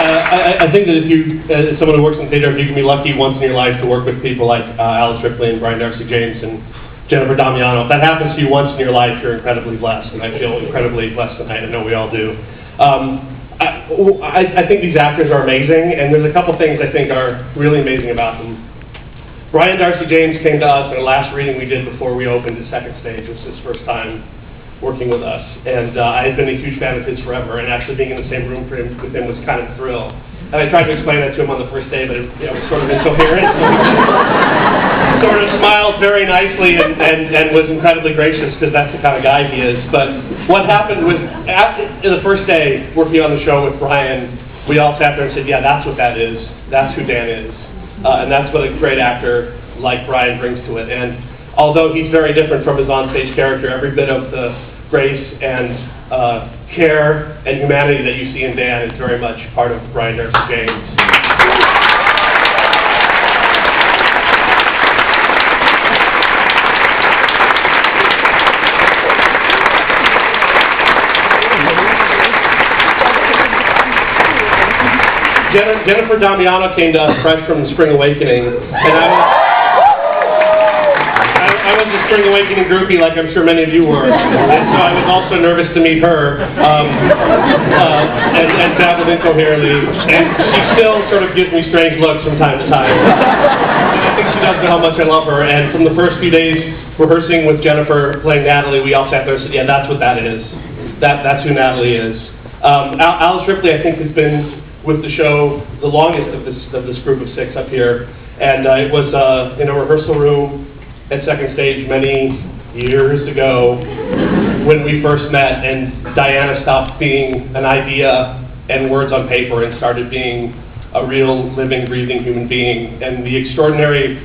I think that if you, as someone who works in theater, if you can be lucky once in your life to work with people like Alice Ripley and Brian Darcy James and Jennifer Damiano, if that happens to you once in your life, you're incredibly blessed, and I feel incredibly blessed tonight. I know we all do. I think these actors are amazing, and there's a couple things I think are really amazing about them. Brian Darcy James came to us in the last reading we did before we opened the second stage. It was his first time working with us, and I had been a huge fan of his forever, and actually being in the same room with him was kind of a thrill. And I tried to explain that to him on the first day, but it was sort of incoherent. He sort of smiled very nicely and was incredibly gracious, because that's the kind of guy he is. But what happened was, after the first day working on the show with Brian, we all sat there and said, yeah, that's what that is. That's who Dan is. And that's what a great actor like Brian brings to it. And although he's very different from his on-stage character, every bit of the grace and care and humanity that you see in Dan is very much part of Brian Darcy James. Jennifer Damiano came to us fresh from the Spring Awakening, and I was a Spring Awakening groupie, like I'm sure many of you were, and so I was also nervous to meet her, and babbled incoherently, and she still sort of gives me strange looks from time to time. And I think she does know how much I love her, and from the first few days rehearsing with Jennifer playing Natalie, we all sat there and said, yeah, that's what that is. That's who Natalie is. Alice Ripley, I think, has been with the show the longest of this group of six up here, and it was in a rehearsal room at second stage many years ago when we first met, and Diana stopped being an idea and words on paper and started being a real living, breathing human being. And the extraordinary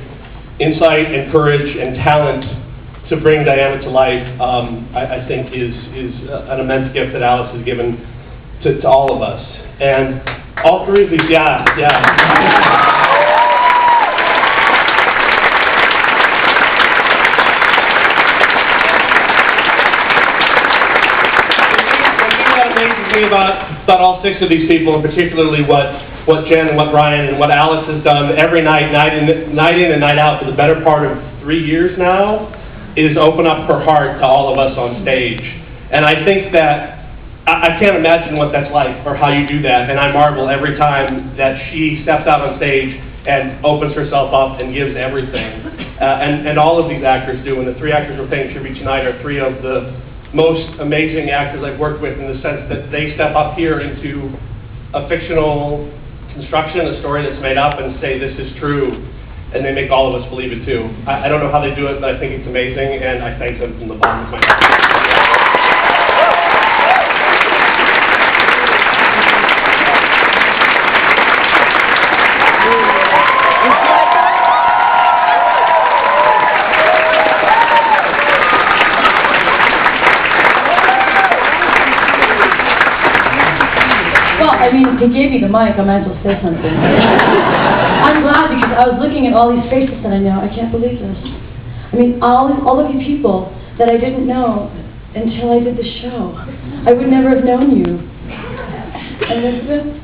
insight and courage and talent to bring Diana to life, I think is an immense gift that Alice has given to all of us. And all three of these, yeah. About all six of these people, and particularly what Jen and what Brian and what Alice has done every night in and night out for the better part of 3 years now, is open up her heart to all of us on stage. And I think that I can't imagine what that's like or how you do that, and I marvel every time that she steps out on stage and opens herself up and gives everything. And all of these actors do, and the three actors we're paying tribute tonight are three of the most amazing actors I've worked with, in the sense that they step up here into a fictional construction, a story that's made up, and say this is true, and they make all of us believe it too. I don't know how they do it, but I think it's amazing, and I thank them from the bottom of my heart. I mean, he gave me the mic, I might as well say something. I'm glad, because I was looking at all these faces and I know, I can't believe this. I mean, all of you people that I didn't know until I did the show. I would never have known you. Elizabeth?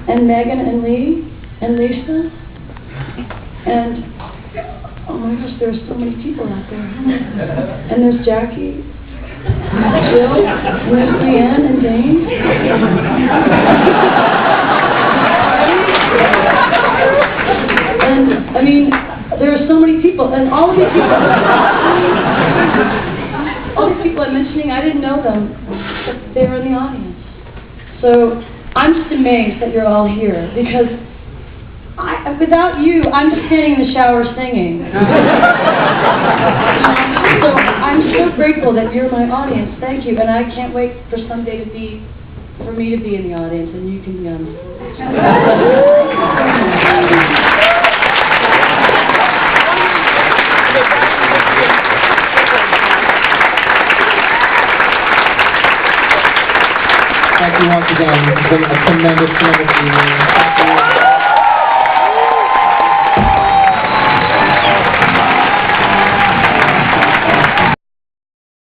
and Megan and Lee and Lisa. And, oh my gosh, there's so many people out there. And there's Jackie. Jill, Leanne, and Dane. And, I mean, there are so many people, and all these people I'm mentioning, I didn't know them, but they were in the audience. So, I'm just amazed that you're all here, because without you, I'm just standing in the shower singing. So I'm so grateful that you're my audience. Thank you, and I can't wait for someday for me to be in the audience, and you can be on. Thank you once again. It's been a tremendous evening.